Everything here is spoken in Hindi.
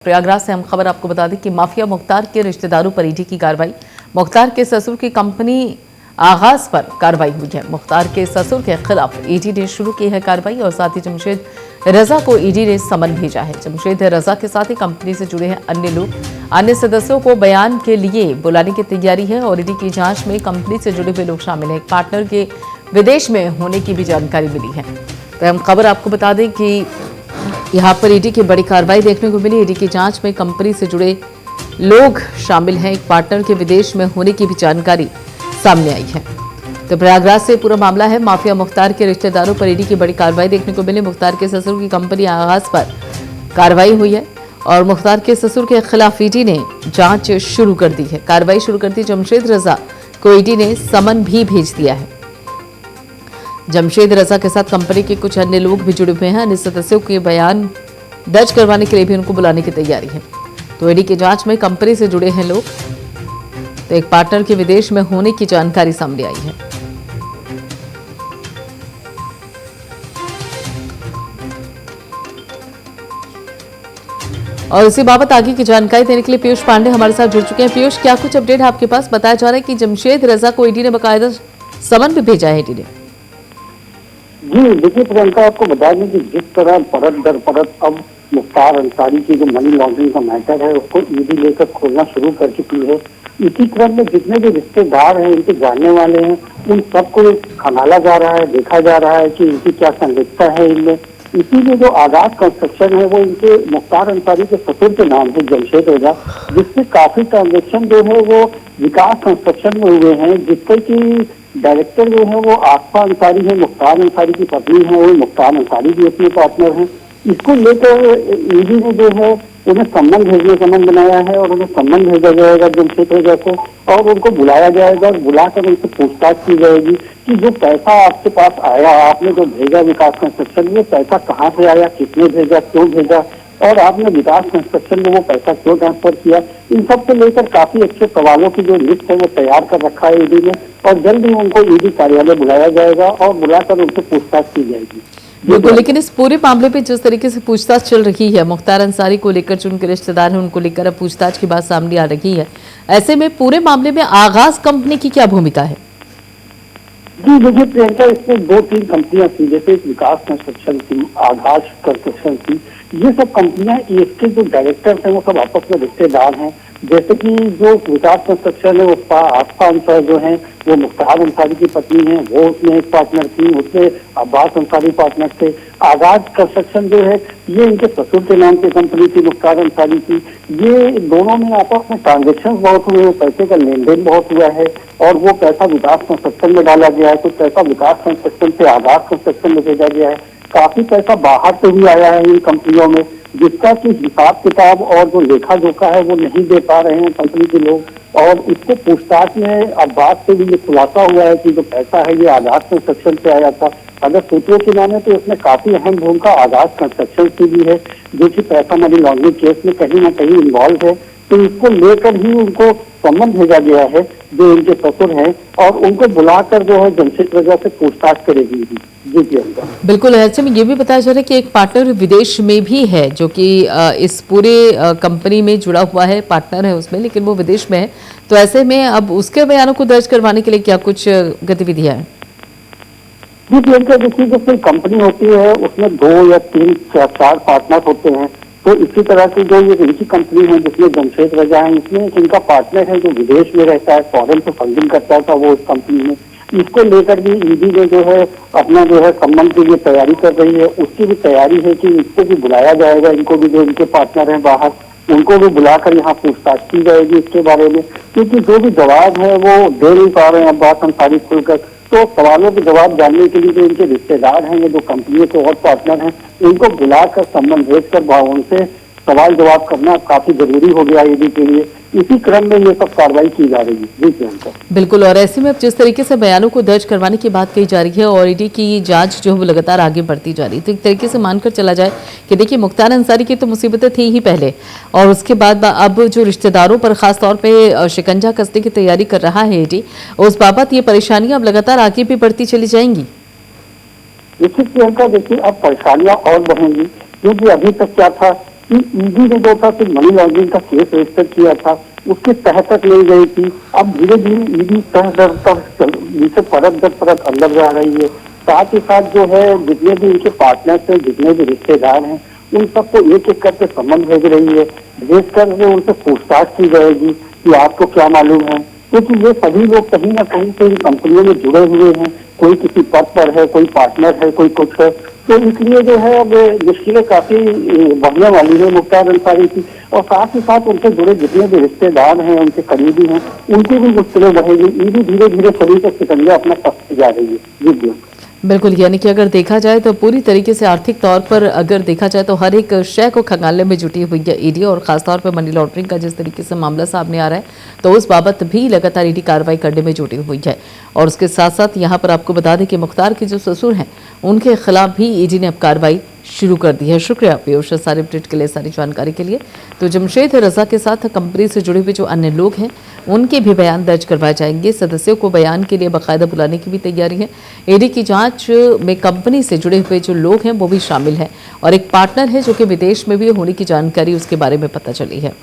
प्रयागराज से हम खबर आपको बता दें कि माफिया मुख्तार के रिश्तेदारों पर ईडी की कार्रवाई। मुख्तार के ससुर की कंपनी आगाज पर कार्रवाई हुई है। मुख्तार के ससुर के खिलाफ ईडी ने शुरू की है कार्रवाई और साथ ही जमशेद रजा को ईडी ने समन भेजा है। जमशेद रजा के साथ ही कंपनी से जुड़े हैं अन्य लोग। अन्य सदस्यों को बयान के लिए बुलाने की तैयारी है और ईडी की जांच में कंपनी से जुड़े हुए लोग शामिल हैं। एक पार्टनर के विदेश में होने की भी जानकारी मिली है। तो हम खबर आपको बता दें कि यहां पर ईडी की बड़ी कार्रवाई देखने को मिली। ईडी की जांच में कंपनी से जुड़े लोग शामिल हैं। एक पार्टनर के विदेश में होने की भी जानकारी सामने आई है। तो प्रयागराज से पूरा मामला है। माफिया मुख्तार के रिश्तेदारों पर ईडी की बड़ी कार्रवाई देखने को मिली। मुख्तार के ससुर की कंपनी आगाज पर कार्रवाई हुई है और मुख्तार के ससुर के खिलाफ ईडी ने जांच शुरू कर दी है, कार्रवाई शुरू कर दी। जमशेद रजा को ईडी ने समन भी भेज दिया है। जमशेद रजा के साथ कंपनी के कुछ अन्य लोग भी जुड़े हुए हैं। अन्य सदस्यों के बयान दर्ज करवाने के लिए भी उनको बुलाने की तैयारी है। तो ईडी की जांच में कंपनी से जुड़े हैं लोग। तो एक पार्टनर के विदेश में होने की जानकारी सामने आई है। और इसी बाबत आगे की जानकारी देने के लिए पीयूष पांडे हमारे साथ जुड़ चुके हैं। पीयूष, क्या कुछ अपडेट है आपके पास? बताया जा रहा है कि जमशेद रजा को ईडी ने बाकायदा समन भी भेजा है। ईडी ने जी देखिए प्रियंका, आपको बता दें कि जिस तरह परत दर परत अब मुख्तार अंसारी की जो मनी लॉन्ड्रिंग का मैटर है उसको ईडी लेकर खोलना शुरू कर चुकी है। इसी क्रम में जितने भी रिश्तेदार हैं, इनके जानने वाले हैं, उन सबको खंगाला जा रहा है, देखा जा रहा है कि इनकी क्या संलिप्तता है इनमें। इसीलिए जो आगाज कंस्ट्रक्शन है वो इनके मुख्तार अंसारी के ससुर के नाम है, जमशेद रजा, जिससे काफी ट्रांजेक्शन जो है वो विकास कंस्ट्रक्शन में हुए हैं, जिससे कि डायरेक्टर जो है वो आसफा अंसारी है, मुख्तार अंसारी की पत्नी है, वो मुख्तार अंसारी भी अपने पार्टनर हैं। इसको लेकर ईडी ने जो है उन्हें सम्मन भेजने का मन बनाया है और उन्हें सम्मन भेजा जाएगा जमशेद रजा को और उनको बुलाया जाएगा और बुलाकर उनसे पूछताछ की जाएगी कि जो पैसा आपके पास आया, आपने जो भेजा विकास कंस्ट्रक्शन में, पैसा कहाँ से आया, किसने भेजा, क्यों भेजा और आपने विकास कंस्ट्रक्शन में वो पैसा क्यों ट्रांसफर किया। इन सब को लेकर काफी अच्छे सवालों की जो लिस्ट है वो तैयार कर रखा है ईडी ने और जल्द ही उनको ईडी कार्यालय बुलाया जाएगा और बुलाकर उनसे पूछताछ की जाएगी। बिल्कुल, लेकिन इस पूरे मामले पे जिस तरीके से पूछताछ चल रही है, मुख्तार अंसारी को लेकर जो उनके रिश्तेदार हैं उनको लेकर अब पूछताछ की बात सामने आ रही है, ऐसे में पूरे मामले में आगाज कंपनी की क्या भूमिका है? जी देखिए प्रियंका, इसमें 2-3 कंपनियां थी, जैसे विकास कंस्ट्रक्शन थी, आगाज कंस्ट्रक्शन थी। ये सब कंपनियां, इसके जो डायरेक्टर्स हैं वो सब आपस में रिश्तेदार हैं। जैसे कि जो विकास कंस्ट्रक्शन है उसका आसफा अंसारी जो है वो मुख्तार अंसारी की पत्नी है, वो उसमें एक पार्टनर थी, उसमें अब्बास अंसारी पार्टनर थे। आगाज कंस्ट्रक्शन जो है ये इनके ससुर के नाम की कंपनी थी, मुख्तार अंसारी की। ये दोनों में आपस में ट्रांजेक्शन बहुत हुए, पैसे का लेन देन बहुत हुआ है और वो पैसा विकास कंस्ट्रक्शन में डाला गया है, कुछ पैसा विकास कंस्ट्रक्शन से आगाज कंस्ट्रक्शन में भेजा गया है। काफी पैसा बाहर से भी आया है इन कंपनियों में, जिसका कि हिसाब किताब और जो लेखा जोखा है वो नहीं दे पा रहे हैं कंपनी के लोग। और इसको पूछताछ में अब बात से भी ये खुलासा हुआ है कि जो पैसा है ये आगाज कंस्ट्रक्शन से आया था। अगर सूत्रों की माने तो इसमें काफी अहम भूमिका आगाज कंस्ट्रक्शन की भी है, जो कि पैसा मनी लॉन्ड्रिंग केस में कहीं ना कहीं इन्वॉल्व है। तो इसको लेकर ही उनको सम्मन भेजा गया है जो इनके ससुर हैं और उनको बुलाकर जो है जमशेद रजा से पूछताछ करेगी। जी प्रियंका, बिल्कुल। ऐसे में ये भी बताया जा रहा है कि एक पार्टनर विदेश में भी है जो कि इस पूरे कंपनी में जुड़ा हुआ है, पार्टनर है उसमें, लेकिन वो विदेश में है। तो ऐसे में अब उसके बयानों को दर्ज करवाने के लिए क्या कुछ गतिविधियां हैं? जी प्रियंका, देखिए जब कोई कंपनी होती है उसमें 2 या 3 या 4 पार्टनर होते हैं। तो इसी तरह की जो ये इनकी कंपनी है जिसमें जमशेद रजा है, इसमें इनका पार्टनर है जो विदेश में रहता है, फॉरेन से फंडिंग करता था वो इस कंपनी में। इसको लेकर भी ईडी ने जो है अपना जो है सम्मन के लिए तैयारी कर रही है। उसकी भी तैयारी है कि इसको भी बुलाया जाएगा, इनको भी जो इनके पार्टनर हैं बाहर उनको भी बुलाकर यहाँ पूछताछ की जाएगी इसके बारे में, क्योंकि जो भी जवाब है वो दे नहीं पा रहे हैं अब्बास अंसारी खुलकर। तो सवालों के जवाब जानने के लिए जो इनके रिश्तेदार हैं, ये जो कंपनी के और पार्टनर हैं, इनको बुलाकर सम्मन भेजकर उनसे सवाल जवाब करना काफी जरूरी हो गया ईडी के लिए। इसी क्रम में ये सब कार्रवाई की जा रही है। जी प्रियंका, बिल्कुल। और ऐसे में अब जिस तरीके से बयानों को दर्ज करवाने की बात कही जा रही है और ईडी की जांच जो है वो लगातार आगे बढ़ती जा रही है, तो एक तरीके से मानकर चला जाए कि देखिए मुख्तार अंसारी की तो मुसीबतें थी ही पहले और उसके बाद अब जो रिश्तेदारों पर खास तौर पर शिकंजा कसने की तैयारी कर रहा है ईडी, उस बाबत ये परेशानियां अब लगातार आगे भी बढ़ती चली जाएंगी। निश्चित प्रियंका, देखिए अब परेशानियां और बढ़ेंगी, क्योंकि अभी तक क्या था कि ईडी ने जो था सिर्फ मनी लॉन्ड्रिंग का केस रजिस्टर किया था, उसके तह तक ले गई थी। अब धीरे धीरे ईडी तह दर तक नीचे परत दर परत अंदर जा रही है। साथ ही साथ जो है जितने भी इनके पार्टनर्स हैं, जितने भी रिश्तेदार हैं, उन सबको एक एक करके सम्मन भेज रही है। भेज कर उनसे पूछताछ की जाएगी कि आपको क्या मालूम है, क्योंकि ये सभी लोग कहीं ना कहीं से इन कंपनियों में जुड़े हुए हैं। कोई किसी पद पर है, कोई पार्टनर है, कोई कुछ है। तो इसलिए जो है अब मुश्किलें काफी बढ़ने वाली है मुख्तार अंसारी की। और साथ ही साथ उनसे जुड़े जितने भी रिश्तेदार हैं, उनके करीबी हैं, उनकी भी मुश्किलें बढ़ेगी। ईडी धीरे धीरे सभी का शिकंजा अपना कसती जा रही है। जी बिल्कुल, यानी कि अगर देखा जाए तो पूरी तरीके से आर्थिक तौर पर अगर देखा जाए तो हर एक शय को खंगालने में जुटी हुई है ईडी, और खासतौर पर मनी लॉन्ड्रिंग का जिस तरीके से मामला सामने आ रहा है तो उस बाबत भी लगातार ईडी कार्रवाई करने में जुटी हुई है। और उसके साथ साथ यहाँ पर आपको बता दें कि मुख्तार के जो ससुर हैं उनके खिलाफ भी ईडी ने अब कार्रवाई शुरू कर दी है। शुक्रिया पीयूष, सारी अपडेट के लिए, सारी जानकारी के लिए। तो जमशेद रजा के साथ कंपनी से जुड़े हुए जो अन्य लोग हैं उनके भी बयान दर्ज करवाए जाएंगे। सदस्यों को बयान के लिए बाकायदा बुलाने की भी तैयारी है। ईडी की जांच में कंपनी से जुड़े हुए जो लोग हैं वो भी शामिल हैं और एक पार्टनर है जो कि विदेश में भी होने की जानकारी उसके बारे में पता चली है।